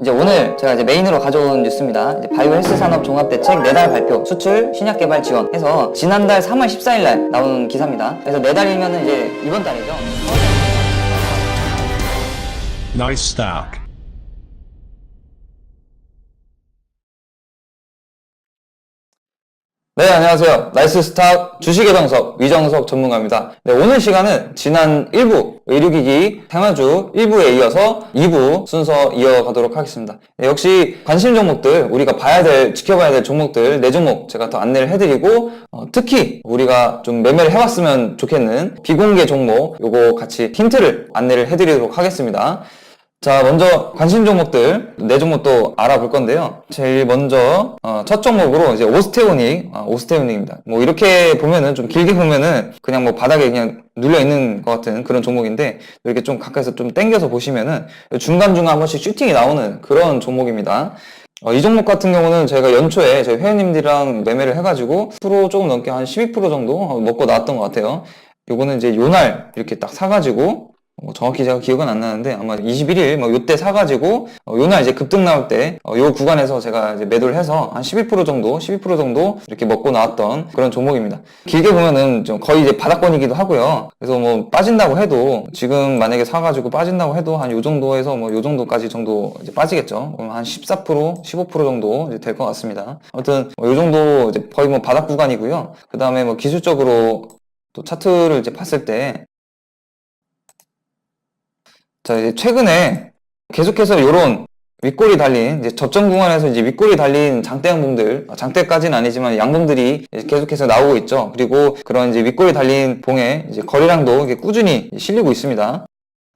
이제 오늘 제가 이제 메인으로 가져온 뉴스입니다. 이제 바이오 헬스 산업 종합대책 내달 발표, 수출, 신약 개발 지원 해서 지난달 3월 14일 날 나온 기사입니다. 그래서 내달이면은 이제 이번 달이죠. Nice stock. 네, 안녕하세요. 나이스 스탁 주식의 정석, 위정석 전문가입니다. 네, 오늘 시간은 지난 1부 의료기기 테마주 1부에 이어서 2부 순서 이어가도록 하겠습니다. 네, 역시 관심 종목들, 우리가 봐야 될, 지켜봐야 될 종목들 4종목 제가 더 안내를 해드리고 특히 우리가 좀 매매를 해왔으면 좋겠는 비공개 종목 요거 같이 힌트를 안내를 해드리도록 하겠습니다. 자, 먼저 관심 종목들 4종목도 알아볼 건데요. 제일 먼저 첫 종목으로 이제 오스테오닉입니다. 뭐 이렇게 보면은 좀 길게 보면은 그냥 뭐 바닥에 그냥 눌려 있는 것 같은 그런 종목인데 이렇게 좀 가까이서 좀 당겨서 보시면은 중간중간 한 번씩 슈팅이 나오는 그런 종목입니다. 이 종목 같은 경우는 제가 연초에 저희 회원님들이랑 매매를 해가지고 10% 조금 넘게 한 12% 정도 먹고 나왔던 것 같아요. 요거는 이제 요날 이렇게 딱 사가지고 정확히 제가 기억은 안 나는데 아마 21일 요때 사가지고 요날 이제 급등 나올 때 요 구간에서 제가 이제 매도를 해서 한 12% 정도 이렇게 먹고 나왔던 그런 종목입니다. 길게 보면은 좀 거의 이제 바닥권이기도 하고요. 그래서 뭐 빠진다고 해도 지금 만약에 사가지고 빠진다고 해도 한 요 정도에서 요 정도까지 정도 이제 빠지겠죠. 그럼 한 14%, 15% 정도 이제 될 것 같습니다. 아무튼 요 정도 이제 거의 뭐 바닥 구간이고요. 그 다음에 뭐 기술적으로 또 차트를 이제 봤을 때 자, 이제 최근에 계속해서 요런 윗골이 달린, 이제 저점 구간에서 이제 윗골이 달린 장대 양봉들, 장대까지는 아니지만 양봉들이 계속해서 나오고 있죠. 그리고 그런 이제 윗골이 달린 봉에 이제 거래량도 이렇게 꾸준히 실리고 있습니다.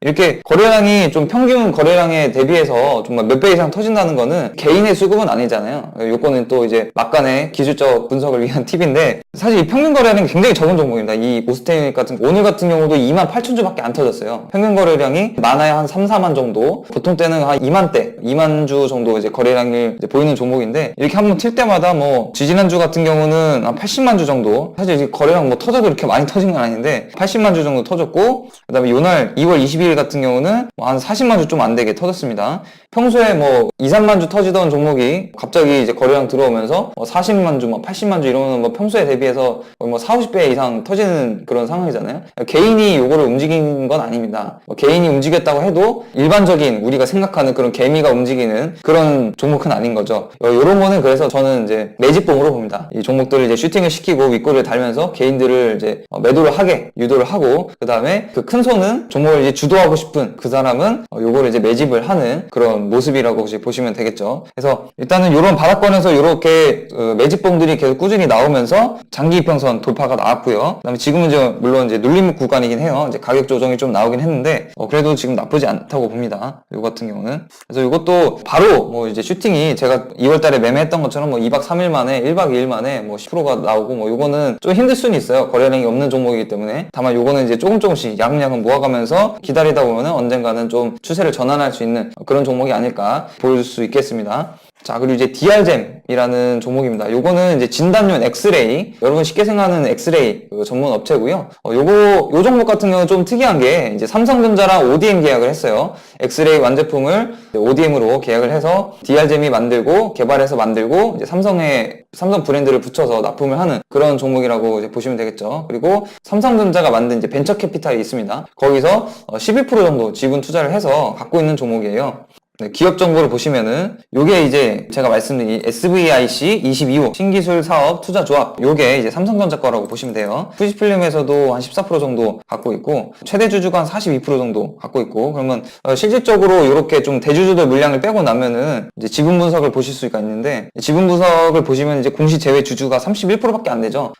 이렇게 거래량이 좀 평균 거래량에 대비해서 정말 몇 배 이상 터진다는 거는 개인의 수급은 아니잖아요. 요거는 또 이제 막간의 기술적 분석을 위한 팁인데 사실 이 평균 거래량이 굉장히 적은 종목입니다. 이 오스테이닉 같은 오늘 같은 경우도 28,000주밖에 안 터졌어요. 평균 거래량이 많아야 한 3, 4만 정도, 보통 때는 한 2만 주 정도 이제 거래량이 이제 보이는 종목인데 이렇게 한번 튈 때마다 뭐 지지난주 같은 경우는 한 80만 주 정도, 사실 이제 거래량 뭐 터져도 이렇게 많이 터진 건 아닌데 80만 주 정도 터졌고, 그다음에 요날 2월 22일 같은 경우는 한 40만 주 좀 안 되게 터졌습니다. 평소에 뭐 2, 3만 주 터지던 종목이 갑자기 이제 거래량 들어오면서 40만 주, 80만 주 이러면 뭐 평소에 대비해서 뭐 4, 50배 이상 터지는 그런 상황이잖아요. 개인이 요거를 움직인 건 아닙니다. 개인이 움직였다고 해도 일반적인 우리가 생각하는 그런 개미가 움직이는 그런 종목은 아닌 거죠. 요런 거는 그래서 저는 이제 매집봉으로 봅니다. 이 종목들을 이제 슈팅을 시키고 윗골을 달면서 개인들을 이제 매도를 하게 유도를 하고, 그 다음에 그 큰 손은 종목을 이제 주도하고 싶은 그 사람은 요거를 이제 매집을 하는 그런 모습이라고 혹시 보시면 되겠죠. 그래서 일단은 요런 바닥권에서 요렇게 매집봉들이 계속 꾸준히 나오면서 장기 이평선 돌파가 나왔고요. 그다음에 지금은 이제 물론 이제 눌림목 구간이긴 해요. 이제 가격 조정이 좀 나오긴 했는데 그래도 지금 나쁘지 않다고 봅니다. 요 같은 경우는. 그래서 요것도 바로 뭐 이제 슈팅이 제가 2월 달에 매매했던 것처럼 뭐 2박 3일 만에 1박 2일 만에 뭐 10%가 나오고 뭐 요거는 좀 힘들 수는 있어요. 거래량이 없는 종목이기 때문에. 다만 요거는 이제 조금씩 야금야금 모아가면서 기다리다 보면은 언젠가는 좀 추세를 전환할 수 있는 그런 종목이 아닐까 보일 수 있겠습니다. 자, 그리고 이제 DR잼이라는 종목입니다. 요거는 이제 진단용 엑스레이, 여러분 쉽게 생각하는 엑스레이 전문 업체고요. 요 종목 같은 경우는 좀 특이한 게 이제 삼성전자랑 ODM 계약을 했어요. 엑스레이 완제품을 ODM으로 계약을 해서 DR잼이 만들고 개발해서 만들고 이제 삼성 브랜드를 붙여서 납품을 하는 그런 종목이라고 이제 보시면 되겠죠. 그리고 삼성전자가 만든 이제 벤처 캐피탈이 있습니다. 거기서 11% 정도 지분 투자를 해서 갖고 있는 종목이에요. 네, 기업 정보를 보시면은 요게 이제 제가 말씀드린 SVIC 22호 신기술 사업 투자 조합, 요게 이제 삼성전자 거라고 보시면 돼요.富士필름에서도 한 14% 정도 갖고 있고 최대 주주가 한 42% 정도 갖고 있고, 그러면 실질적으로 이렇게 좀 대주주들 물량을 빼고 나면은 이제 지분 분석을 보실 수가 있는데, 지분 분석을 보시면 이제 공시 제외 주주가 31%밖에 안 되죠.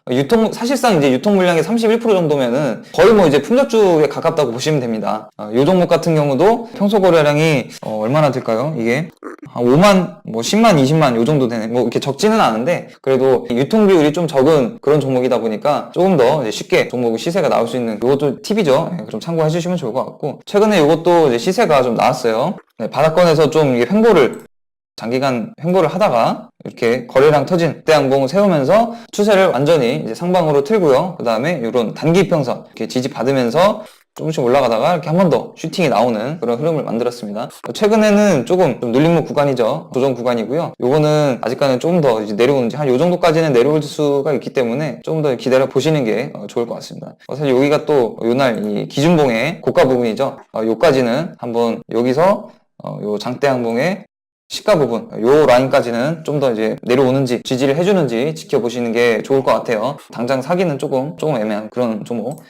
사실상 이제 유통 물량의 31% 정도면은 거의 뭐 이제 품절주에 가깝다고 보시면 됩니다. 요 종목 같은 경우도 평소 거래량이 얼마나 될까요? 이게 한 5만, 뭐 10만, 20만 요 정도 되네. 뭐 이렇게 적지는 않은데 그래도 유통 비율이 좀 적은 그런 종목이다 보니까 조금 더 이제 쉽게 종목 시세가 나올 수 있는 이것도 팁이죠. 좀 참고해 주시면 좋을 것 같고, 최근에 이것도 이제 시세가 좀 나왔어요. 네, 바닥권에서 좀 이게 장기간 횡보를 하다가 이렇게 거래량 터진 대양봉을 세우면서 추세를 완전히 이제 상방으로 틀고요. 그 다음에 이런 단기 이평선 이렇게 지지받으면서 조금씩 올라가다가 이렇게 한 번 더 슈팅이 나오는 그런 흐름을 만들었습니다. 최근에는 조금 좀 눌림목 구간이죠. 조정 구간이고요. 요거는 아직까지는 조금 더 이제 내려오는지 한 요 정도까지는 내려올 수가 있기 때문에 조금 더 기다려 보시는 게 좋을 것 같습니다. 사실 여기가 또 요날 이 기준봉의 고가 부분이죠. 요까지는 한번 여기서 요 장대 양봉의 시가 부분, 요 라인까지는 좀 더 이제 내려오는지 지지를 해주는지 지켜보시는 게 좋을 것 같아요. 당장 사기는 조금 애매한 그런 종목.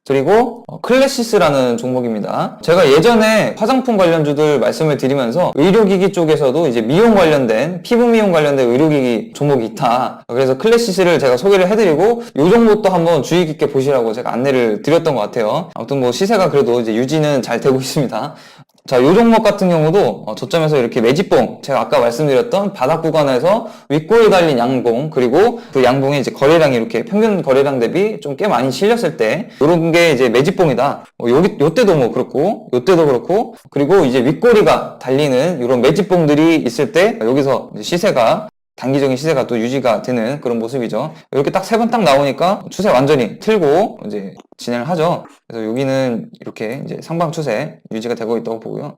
그리고 클래시스라는 종목입니다. 제가 예전에 화장품 관련주들 말씀을 드리면서 의료기기 쪽에서도 이제 미용 관련된, 피부 미용 관련된 의료기기 종목이 있다. 그래서 클래시스를 제가 소개를 해드리고 요 종목도 한번 주의 깊게 보시라고 제가 안내를 드렸던 것 같아요. 아무튼 뭐 시세가 그래도 이제 유지는 잘 되고 있습니다. 자, 요 종목 같은 경우도 저점에서 이렇게 매집봉, 제가 아까 말씀드렸던 바닥 구간에서 윗골 달린 양봉, 그리고 그 양봉에 이제 거래량이 이렇게 평균 거래량 대비 좀 꽤 많이 실렸을 때 요런 게 이제 매집봉이다. 요때도 뭐 그렇고, 요때도 그렇고, 그리고 이제 윗꼬리가 달리는 이런 매집봉들이 있을 때 여기서 이제 시세가 단기적인 시세가 또 유지가 되는 그런 모습이죠. 이렇게 딱 세 번 딱 나오니까 추세 완전히 틀고 이제 진행을 하죠. 그래서 여기는 이렇게 이제 상방 추세 유지가 되고 있다고 보고요.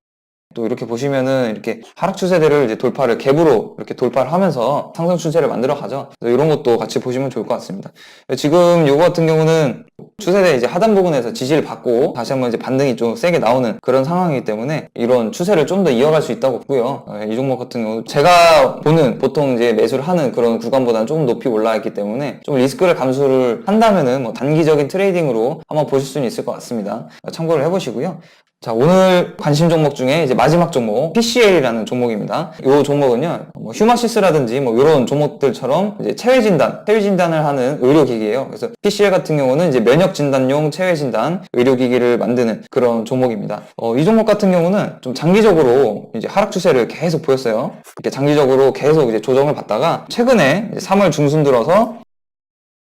또 이렇게 보시면은 이렇게 하락 추세대를 이제 돌파를 갭으로 이렇게 돌파를 하면서 상승 추세를 만들어 가죠. 그래서 이런 것도 같이 보시면 좋을 것 같습니다. 지금 요거 같은 경우는 추세대 이제 하단 부분에서 지지를 받고 다시 한번 이제 반등이 좀 세게 나오는 그런 상황이기 때문에 이런 추세를 좀 더 이어갈 수 있다고 보고요. 이 종목 같은 경우 제가 보는 보통 이제 매수를 하는 그런 구간보다는 조금 높이 올라 있기 때문에 좀 리스크를 감수를 한다면은 뭐 단기적인 트레이딩으로 한번 보실 수는 있을 것 같습니다. 참고를 해보시고요. 자, 오늘 관심 종목 중에 이제 마지막 종목 PCL이라는 종목입니다. 이 종목은요, 뭐 휴마시스라든지 뭐 이런 종목들처럼 이제 체외 진단을 하는 의료기기예요. 그래서 PCL 같은 경우는 이제 면역 진단용 체외 진단 의료기기를 만드는 그런 종목입니다. 이 종목 같은 경우는 좀 장기적으로 이제 하락 추세를 계속 보였어요. 이렇게 장기적으로 계속 이제 조정을 받다가 최근에 이제 3월 중순 들어서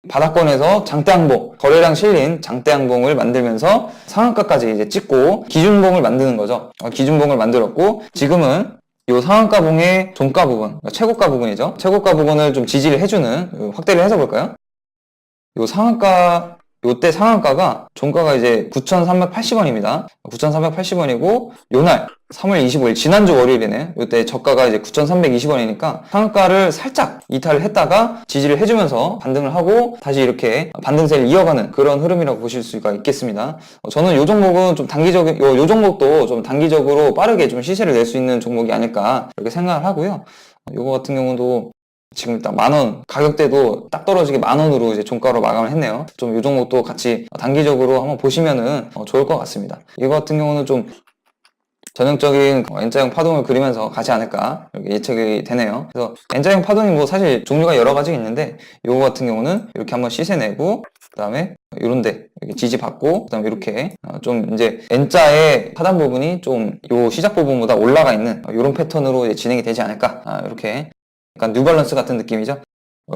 바닥권에서 장대양봉, 거래량 실린 장대양봉을 만들면서 상한가까지 이제 찍고 기준봉을 만드는 거죠. 기준봉을 만들었고 지금은 이 상한가봉의 종가 부분, 최고가 부분이죠. 최고가 부분을 좀 지지를 해주는 확대를 해서 볼까요? 이 상한가 요때 상한가가 종가가 이제 9,380원입니다. 9,380원이고 요날 3월 25일 지난주 월요일이네. 요때 저가가 이제 9,320원이니까 상한가를 살짝 이탈을 했다가 지지를 해주면서 반등을 하고 다시 이렇게 반등세를 이어가는 그런 흐름이라고 보실 수가 있겠습니다. 저는 요 종목은 좀 단기적인 요 종목도 좀 단기적으로 빠르게 좀 시세를 낼 수 있는 종목이 아닐까 이렇게 생각을 하고요. 요거 같은 경우도 지금 일단 만원, 가격대도 딱 떨어지게 만원으로 이제 종가로 마감을 했네요. 좀 이 종목도 같이 단기적으로 한번 보시면은 좋을 것 같습니다. 이거 같은 경우는 좀 전형적인 N자형 파동을 그리면서 가지 않을까 이렇게 예측이 되네요. 그래서 N자형 파동이 뭐 사실 종류가 여러 가지 있는데 이거 같은 경우는 이렇게 한번 시세 내고 그 다음에 이런데 이렇게 지지받고 그 다음에 이렇게 좀 이제 N자의 하단 부분이 좀 요 시작 부분보다 올라가 있는 이런 패턴으로 이제 진행이 되지 않을까 이렇게 약간 뉴발란스 같은 느낌이죠.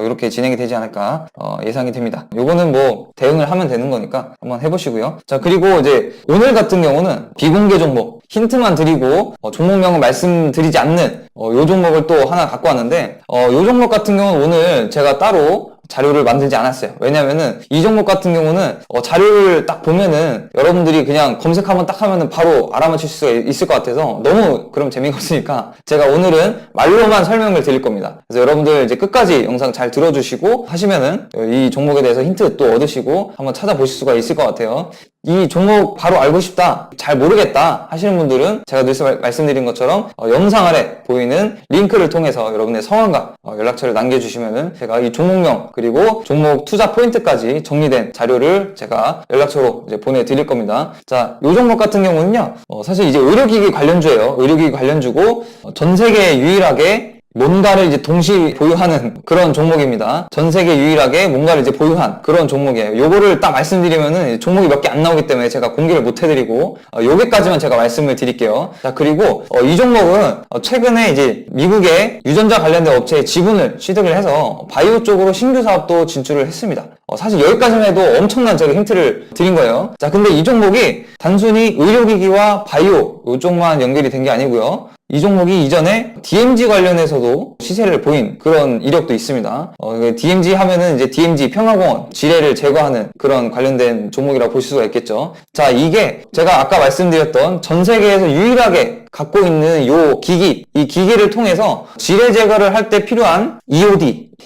이렇게 진행이 되지 않을까 예상이 됩니다. 요거는 뭐 대응을 하면 되는 거니까 한번 해보시고요. 자, 그리고 이제 오늘 같은 경우는 비공개 종목 힌트만 드리고 종목명은 말씀드리지 않는 요 종목을 또 하나 갖고 왔는데 요 종목 같은 경우는 오늘 제가 따로 자료를 만들지 않았어요. 왜냐면은 이 종목 같은 경우는 자료를 딱 보면은 여러분들이 그냥 검색하면 딱 하면은 바로 알아맞힐 수가 있을 것 같아서 너무 그럼 재미가 없으니까 제가 오늘은 말로만 설명을 드릴 겁니다. 그래서 여러분들 이제 끝까지 영상 잘 들어주시고 하시면은 이 종목에 대해서 힌트 또 얻으시고 한번 찾아보실 수가 있을 것 같아요. 이 종목 바로 알고 싶다, 잘 모르겠다 하시는 분들은 제가 늘 말씀드린 것처럼 영상 아래 보이는 링크를 통해서 여러분의 성함과 연락처를 남겨주시면은 제가 이 종목명 그리고 종목 투자 포인트까지 정리된 자료를 제가 연락처로 이제 보내드릴 겁니다. 자, 이 종목 같은 경우는요, 사실 이제 의료기기 관련주예요. 의료기기 관련주고 전 세계 유일하게 뭔가를 이제 동시 보유하는 그런 종목입니다. 전 세계 유일하게 뭔가를 이제 보유한 그런 종목이에요. 요거를 딱 말씀드리면은 종목이 몇 개 안 나오기 때문에 제가 공개를 못 해드리고 요게까지만 제가 말씀을 드릴게요. 자, 그리고 이 종목은 최근에 이제 미국의 유전자 관련된 업체의 지분을 취득을 해서 바이오 쪽으로 신규 사업도 진출을 했습니다. 사실 여기까지만 해도 엄청난 제가 힌트를 드린 거예요. 자, 근데 이 종목이 단순히 의료기기와 바이오 이쪽만 연결이 된 게 아니고요. 이 종목이 이전에 DMG 관련해서도 시세를 보인 그런 이력도 있습니다. DMG 하면은 이제 DMG 평화공원 지뢰를 제거하는 그런 관련된 종목이라고 볼 수가 있겠죠. 자, 이게 제가 아까 말씀드렸던 전 세계에서 유일하게 갖고 있는 요 기기, 이 기기를 통해서 지뢰 제거를 할 때 필요한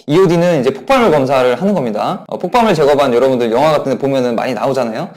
EOD는 이제 폭발물 검사를 하는 겁니다. 폭발물 제거반 여러분들 영화 같은 데 보면은 많이 나오잖아요.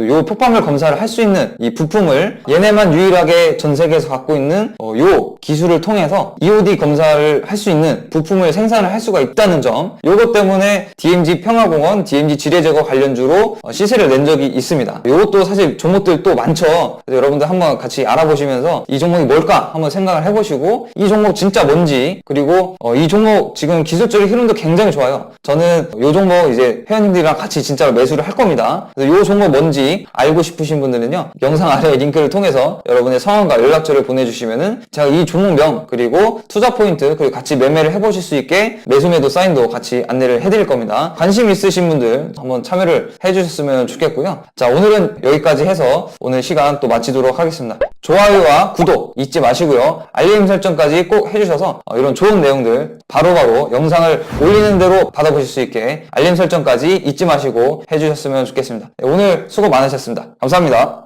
요 폭발물 검사를 할 수 있는 이 부품을 얘네만 유일하게 전 세계에서 갖고 있는 요 기술을 통해서 EOD 검사를 할 수 있는 부품을 생산을 할 수가 있다는 점, 요것 때문에 DMG 평화공원, DMG 지뢰 제거 관련주로 시세를 낸 적이 있습니다. 요것도 사실 종목들 또 많죠. 그래서 여러분들 한번 같이 알아보시면서 이 종목이 뭘까 한번 생각을 해보시고, 이 종목 진짜 뭔지, 그리고 이 종목 지금 기술적인 흐름도 굉장히 좋아요. 저는 요 종목 이제 회원님들이랑 같이 진짜로 매수를 할 겁니다. 그래서 요 종목 뭔지 알고 싶으신 분들은요, 영상 아래 링크를 통해서 여러분의 성함과 연락처를 보내주시면은 제가 이 종목명 그리고 투자 포인트 그리고 같이 매매를 해보실 수 있게 매수 매도 사인도 같이 안내를 해드릴 겁니다. 관심 있으신 분들 한번 참여를 해주셨으면 좋겠고요. 자, 오늘은 여기까지 해서 오늘 시간 또 마치도록 하겠습니다. 좋아요와 구독 잊지 마시고요. 알림 설정까지 꼭 해주셔서 이런 좋은 내용들 바로바로 영상을 올리는 대로 받아보실 수 있게 알림 설정까지 잊지 마시고 해주셨으면 좋겠습니다. 네, 오늘 수고 많으셨습니다. 감사합니다.